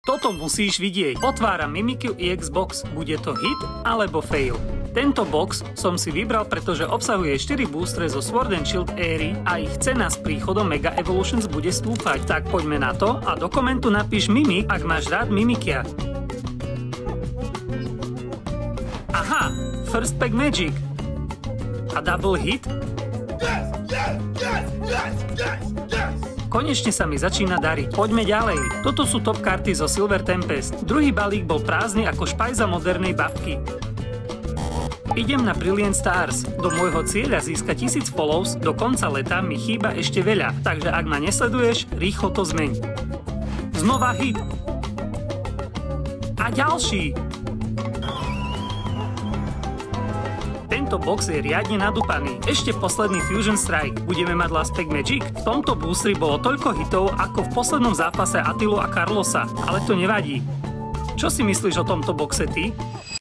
Toto musíš vidieť. Otváram Mimikyu EX Box. Bude to hit alebo fail? Tento box som si vybral, pretože obsahuje 4 boostre zo Sword and Shield éry a ich cena s príchodom Mega Evolutions bude stúpať. Tak poďme na to a do komentu napíš Mimi, ak máš rád Mimikya. Aha, First Pack Magic. A double hit? Konečne sa mi začína dariť. Poďme ďalej. Toto sú top karty zo Silver Tempest. Druhý balík bol prázdny ako špajza modernej babky. Idem na Brilliant Stars. Do môjho cieľa získať 1000 follows do konca leta mi chýba ešte veľa, takže ak ma nesleduješ, rýchlo to zmeň. Znova hit. A ďalší. Tento box je riadne nadúpaný. Ešte posledný Fusion Strike. Budeme mať Last Pack Magic? V tomto boostri bolo toľko hitov ako v poslednom zápase Attilu a Carlosa, ale to nevadí. Čo si myslíš o tomto boxe ty?